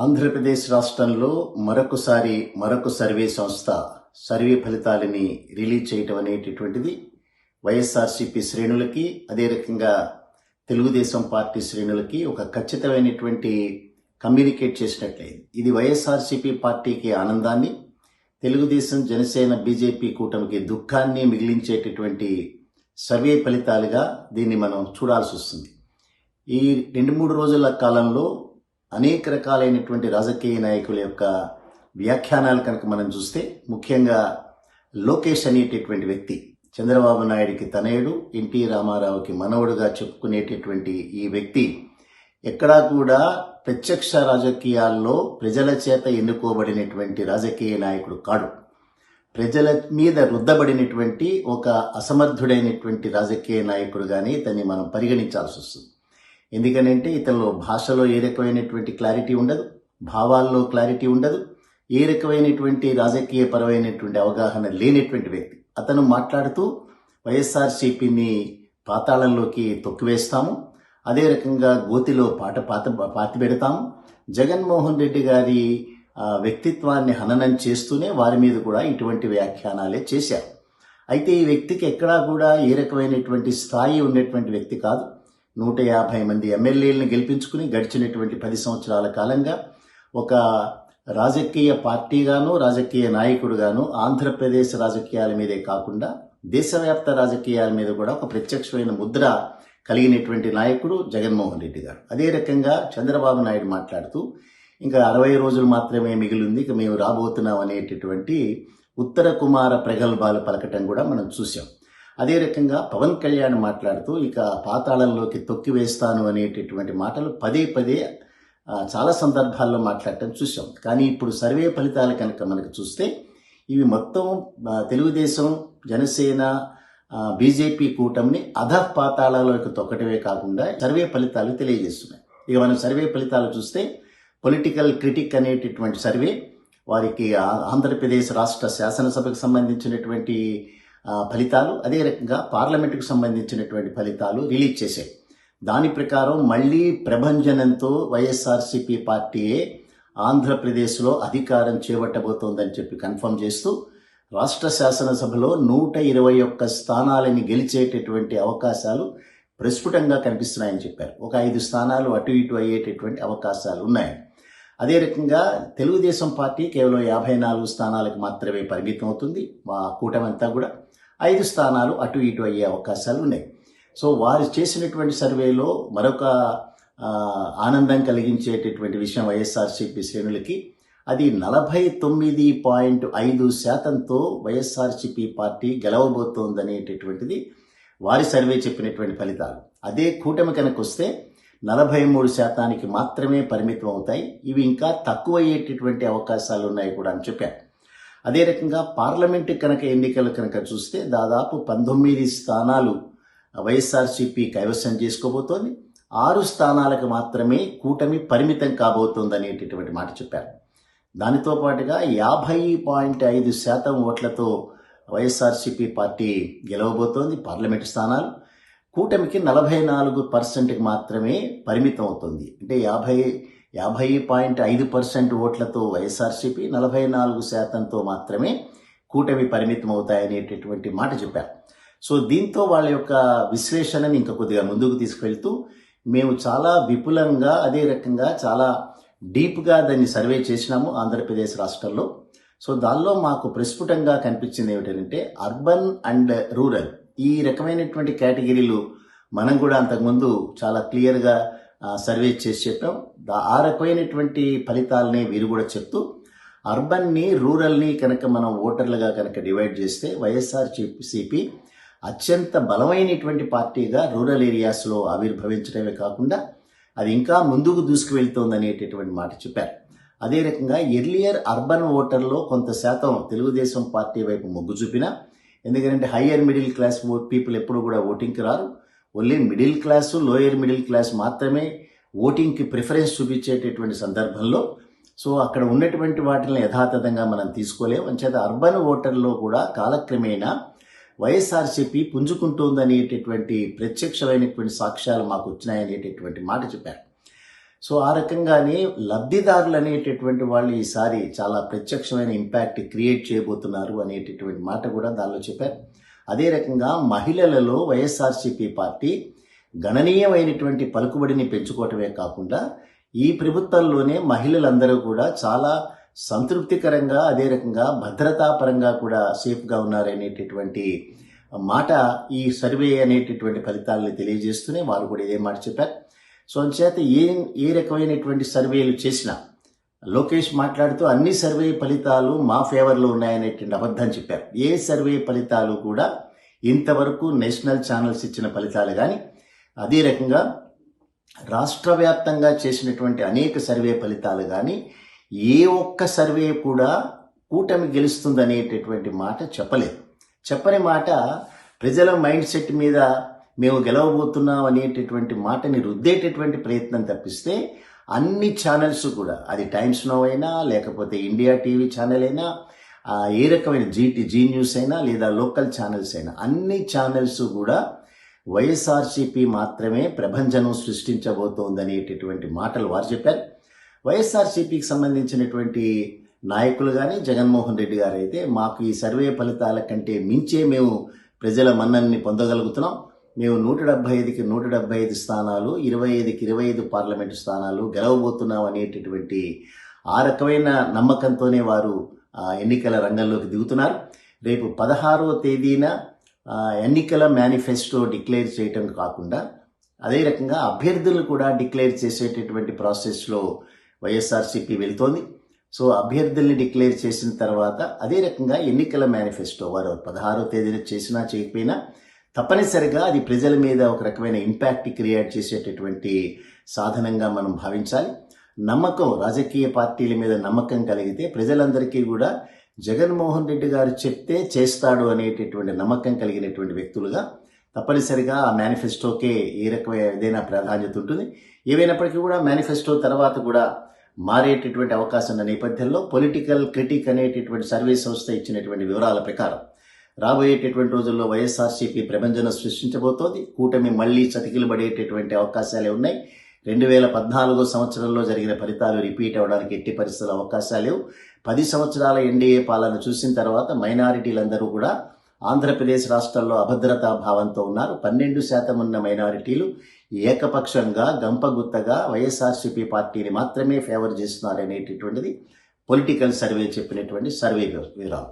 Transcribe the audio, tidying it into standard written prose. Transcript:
ఆంధ్రప్రదేశ్ రాష్ట్రంలో మరొక సర్వే సంస్థ సర్వే ఫలితాలని రిలీజ్ చేయటం అనేటటువంటిది వైఎస్ఆర్సీపీ శ్రేణులకి, అదే రకంగా తెలుగుదేశం పార్టీ శ్రేణులకి ఒక ఖచ్చితమైనటువంటి కమ్యూనికేట్ చేసినట్లయింది. ఇది వైఎస్ఆర్సీపీ పార్టీకి ఆనందాన్ని, తెలుగుదేశం, జనసేన, బీజేపీ కూటమికి దుఃఖాన్ని మిగిలించేటటువంటి సర్వే ఫలితాలుగా దీన్ని మనం చూడాల్సి వస్తుంది. ఈ 2-3 రోజుల కాలంలో అనేక రకాలైనటువంటి రాజకీయ నాయకుల యొక్క వ్యాఖ్యానాలు కనుక మనం చూస్తే, ముఖ్యంగా లోకేష్ అనేటటువంటి వ్యక్తి, చంద్రబాబు నాయుడికి తనయుడు, ఎన్టీ రామారావుకి మనవడుగా చెప్పుకునేటటువంటి ఈ వ్యక్తి ఎక్కడా కూడా ప్రత్యక్ష రాజకీయాల్లో ప్రజల చేత ఎన్నుకోబడినటువంటి రాజకీయ నాయకుడు కాడు. ప్రజల మీద రుద్దబడినటువంటి ఒక అసమర్థుడైనటువంటి రాజకీయ నాయకుడుగానే ఇతన్ని మనం పరిగణించాల్సి వస్తుంది. ఎందుకనంటే ఇతనిలో భాషలో ఏ రకమైనటువంటి క్లారిటీ ఉండదు, భావాల్లో క్లారిటీ ఉండదు, ఏ రకమైనటువంటి రాజకీయ పరమైనటువంటి అవగాహన లేనటువంటి వ్యక్తి. అతను మాట్లాడుతూ వైఎస్ఆర్సీపీని పాతాళంలోకి తొక్కివేస్తాము, అదే రకంగా గోతిలో పాతి పెడతాము, జగన్మోహన్ రెడ్డి గారి వ్యక్తిత్వాన్ని హననం చేస్తూనే వారి మీద కూడా ఇటువంటి వ్యాఖ్యానాలే చేశారు. అయితే ఈ వ్యక్తికి ఎక్కడా కూడా ఏ రకమైనటువంటి స్థాయి ఉన్నటువంటి వ్యక్తి కాదు. 150 మంది ఎమ్మెల్యేలను గెలిపించుకుని గడిచినటువంటి 10 సంవత్సరాల కాలంగా ఒక రాజకీయ పార్టీగాను, రాజకీయ నాయకుడుగాను ఆంధ్రప్రదేశ్ రాజకీయాల మీదే కాకుండా దేశవ్యాప్త రాజకీయాల మీద కూడా ఒక ప్రత్యక్షమైన ముద్ర కలిగినటువంటి నాయకుడు జగన్మోహన్ రెడ్డి గారు. అదే రకంగా చంద్రబాబు నాయుడు మాట్లాడుతూ ఇంకా 60 రోజులు మాత్రమే మిగిలింది, ఇక మేము రాబోతున్నాం అనేటటువంటి ఉత్తర కుమార ప్రగల్భాలు పలకటం కూడా మనం చూసాం. అదే రకంగా పవన్ కళ్యాణ్ మాట్లాడుతూ ఇక పాతాళంలోకి తొక్కివేస్తాను అనేటటువంటి మాటలు పదే చాలా సందర్భాల్లో మాట్లాడటం చూసాం. కానీ ఇప్పుడు సర్వే ఫలితాలు కనుక మనకు చూస్తే ఇవి మొత్తం తెలుగుదేశం, జనసేన, బీజేపీ కూటమిని అధః పాతాళంలోకి తొక్కటమే కాకుండా సర్వే ఫలితాలు తెలియజేస్తున్నాయి. ఇక మనం సర్వే ఫలితాలు చూస్తే పొలిటికల్ క్రిటిక్ అనేటటువంటి సర్వే వారికి ఆంధ్రప్రదేశ్ రాష్ట్ర శాసనసభకు సంబంధించినటువంటి ఫలితాలు, అదే రకంగా పార్లమెంటుకు సంబంధించినటువంటి ఫలితాలు రిలీజ్ చేశాయి. దాని ప్రకారం మళ్లీ ప్రభంజనంతో వైఎస్ఆర్సీపీ పార్టీయే ఆంధ్రప్రదేశ్లో అధికారం చేపట్టబోతోందని చెప్పి కన్ఫర్మ్ చేస్తూ రాష్ట్ర శాసనసభలో 121 స్థానాలని గెలిచేటటువంటి అవకాశాలు ప్రస్ఫుటంగా కనిపిస్తున్నాయని చెప్పారు. ఒక 5 స్థానాలు అటు ఇటు అయ్యేటటువంటి అవకాశాలు ఉన్నాయి. అదే రకంగా తెలుగుదేశం పార్టీ కేవలం 54 స్థానాలకు మాత్రమే పరిమితం అవుతుంది. మా కూటమంతా కూడా 5 స్థానాలు అటు ఇటు అయ్యే అవకాశాలు ఉన్నాయి. సో వారు చేసినటువంటి సర్వేలో మరొక ఆనందం కలిగించేటటువంటి విషయం వైఎస్ఆర్సీపీ శ్రేణులకి, అది 49.5%తో వైఎస్ఆర్సీపీ పార్టీ గెలవబోతోందనేటటువంటిది వారి సర్వే చెప్పినటువంటి ఫలితాలు. అదే కూటమి కనుక వస్తే 43% మాత్రమే పరిమితం అవుతాయి. ఇవి ఇంకా తక్కువ అయ్యేటటువంటి అవకాశాలు ఉన్నాయి కూడా అని చెప్పారు. అదే రకంగా పార్లమెంటు కనుక ఎన్నికలు కనుక చూస్తే దాదాపు 19 స్థానాలు వైఎస్ఆర్సీపీ కైవసం చేసుకోబోతోంది. 6 స్థానాలకు మాత్రమే కూటమి పరిమితం కాబోతోంది అనేటటువంటి మాట చెప్పారు. దానితో పాటుగా 50.5% ఓట్లతో వైఎస్ఆర్సీపీ పార్టీ గెలవబోతోంది పార్లమెంటు స్థానాలు. కూటమికి 44%కి మాత్రమే పరిమితం అవుతుంది. అంటే 50.5% ఓట్లతో వైఎస్ఆర్సీపీ, 44%తో మాత్రమే కూటమి పరిమితం అవుతాయనేటటువంటి మాట చెప్పారు. సో దీంతో వాళ్ళ యొక్క విశ్లేషణని ఇంకా కొద్దిగా ముందుకు తీసుకెళ్తూ మేము చాలా విపులంగా, అదే రకంగా చాలా డీప్గా దాన్ని సర్వే చేసినాము ఆంధ్రప్రదేశ్ రాష్ట్రంలో. సో దానిలో మాకు ప్రస్ఫుటంగా కనిపించింది ఏమిటంటే అర్బన్ అండ్ రూరల్ ఈ రకమైనటువంటి కేటగిరీలు మనం కూడా అంతకుముందు చాలా క్లియర్గా సర్వే చేసి చెప్పాం. ఆ రకమైనటువంటి ఫలితాలని వీరు కూడా చెప్తూ అర్బన్ని, రూరల్ని కనుక మనం ఓటర్లుగా కనుక డివైడ్ చేస్తే వైఎస్ఆర్సీపీ అత్యంత బలమైనటువంటి పార్టీగా రూరల్ ఏరియాస్లో ఆవిర్భవించడమే కాకుండా అది ఇంకా ముందుకు దూసుకువెళ్తోంది అనేటటువంటి మాట చెప్పారు. అదే రకంగా ఎర్లియర్ అర్బన్ ఓటర్లో కొంత శాతం తెలుగుదేశం పార్టీ వైపు మొగ్గు చూపినా, ఎందుకంటే హయ్యర్ మిడిల్ క్లాస్ పీపుల్ ఎప్పుడు కూడా ఓటింగ్కి రారు. Only middle class, lower middle class మాత్రమే ఓటింగ్కి ప్రిఫరెన్స్ చూపించేటటువంటి సందర్భంలో సో అక్కడ ఉన్నటువంటి వాటిని యథాతథంగా మనం తీసుకోలేము. అంచేత అర్బన్ ఓటర్లో కూడా కాలక్రమేణా వైఎస్ఆర్సీపీ పుంజుకుంటోందనేటటువంటి ప్రత్యక్షమైనటువంటి సాక్ష్యాలు మాకు వచ్చినాయనేటటువంటి మాట చెప్పారు. సో ఆ రకంగానే లబ్ధిదారులు అనేటటువంటి వాళ్ళు ఈసారి చాలా ప్రత్యక్షమైన ఇంపాక్ట్ క్రియేట్ చేయబోతున్నారు అనేటటువంటి మాట కూడా దానిలో చెప్పారు. అదే రకంగా మహిళలలో వైఎస్ఆర్సీపీ పార్టీ గణనీయమైనటువంటి పలుకుబడిని పెంచుకోవటమే కాకుండా ఈ ప్రభుత్వంలోనే మహిళలందరూ కూడా చాలా సంతృప్తికరంగా, అదే రకంగా భద్రతాపరంగా కూడా సేఫ్గా ఉన్నారనేటటువంటి మాట ఈ సర్వే అనేటటువంటి ఫలితాలను తెలియజేస్తూనే వారు కూడా ఇదే మాట చెప్పారు. సో అంచేత ఏ రకమైనటువంటి సర్వేలు చేసినా లోకేష్ మాట్లాడుతూ అన్ని సర్వే ఫలితాలు మా ఫేవర్లో ఉన్నాయనేటువంటి అబద్ధం చెప్పారు. ఏ సర్వే ఫలితాలు కూడా ఇంతవరకు నేషనల్ ఛానల్స్ ఇచ్చిన ఫలితాలు కానీ, అదే రకంగా రాష్ట్ర వ్యాప్తంగా చేసినటువంటి అనేక సర్వే ఫలితాలు కానీ ఏ ఒక్క సర్వే కూడా కూటమి గెలుస్తుందనేటటువంటి మాట చెప్పలేదు. చెప్పని మాట ప్రజల మైండ్ సెట్ మీద మేము గెలవబోతున్నాం అనేటటువంటి మాటని రుద్దేటటువంటి ప్రయత్నం తప్పిస్తే అన్ని ఛానల్స్ కూడా, అది టైమ్స్ నౌ అయినా లేకపోతే ఇండియా టీవీ ఛానల్ అయినా, ఏ రకమైన జీ న్యూస్ అయినా లేదా లోకల్ ఛానల్స్ అయినా, అన్ని ఛానల్స్ కూడా వైఎస్ఆర్సీపీ మాత్రమే ప్రభంజనం సృష్టించబోతోందనేటటువంటి మాటలు వారు చెప్పారు. వైఎస్ఆర్సీపీకి సంబంధించినటువంటి నాయకులు కానీ జగన్మోహన్ రెడ్డి గారు అయితే మాకు ఈ సర్వే ఫలితాల కంటే మించే మేము ప్రజల మన్నన్ని పొందగలుగుతున్నాం, మేము 175కి 175 స్థానాలు, 25కి 25 పార్లమెంటు స్థానాలు గెలవబోతున్నాం అనేటటువంటి ఆ రకమైన నమ్మకంతోనే వారు ఎన్నికల రంగంలోకి దిగుతున్నారు. రేపు 16వ తేదీన ఎన్నికల మేనిఫెస్టో డిక్లేర్ చేయటం కాకుండా అదే రకంగా అభ్యర్థులను కూడా డిక్లేర్ చేసేటటువంటి ప్రాసెస్లో వైఎస్ఆర్సీపీ వెళుతోంది. సో అభ్యర్థుల్ని డిక్లేర్ చేసిన తర్వాత అదే రకంగా ఎన్నికల మేనిఫెస్టో వారు 16వ తేదీన చేసినా చేయకపోయినా తప్పనిసరిగా అది ప్రజల మీద ఒక రకమైన ఇంపాక్ట్ క్రియేట్ చేసేటటువంటి సాధనంగా మనం భావించాలి. నమ్మకం, రాజకీయ పార్టీల మీద నమ్మకం కలిగితే ప్రజలందరికీ కూడా జగన్మోహన్ రెడ్డి గారు చెప్తే చేస్తాడు అనేటటువంటి నమ్మకం కలిగినటువంటి వ్యక్తులుగా తప్పనిసరిగా ఆ మేనిఫెస్టోకే ఏ రకమైన ఏదైనా ప్రాధాన్యత ఉంటుంది. ఏవైనప్పటికీ కూడా మేనిఫెస్టో తర్వాత కూడా మారేటటువంటి అవకాశం ఉన్న నేపథ్యంలో పొలిటికల్ క్రిటిక్ అనేటటువంటి సర్వే సంస్థ ఇచ్చినటువంటి వివరాల ప్రకారం రాబోయేటటువంటి రోజుల్లో వైఎస్ఆర్సీపీ ప్రభంజనం సృష్టించబోతోంది. కూటమి మళ్లీ చతికిలు పడేటటువంటి అవకాశాలే ఉన్నాయి. 2014 సంవత్సరంలో జరిగిన ఫలితాలు రిపీట్ అవడానికి ఎట్టి పరిస్థితుల అవకాశాలు లేవు. 10 సంవత్సరాల ఎన్డీఏ పాలన చూసిన తర్వాత మైనారిటీలందరూ కూడా ఆంధ్రప్రదేశ్ రాష్ట్రంలో అభద్రతా భావంతో ఉన్నారు. 12% ఉన్న మైనారిటీలు ఏకపక్షంగా గంపగుత్తగా వైఎస్ఆర్సీపీ పార్టీని మాత్రమే ఫేవర్ చేస్తున్నారు అనేటటువంటిది పొలిటికల్ సర్వే చెప్పినటువంటి సర్వే వివరాలు.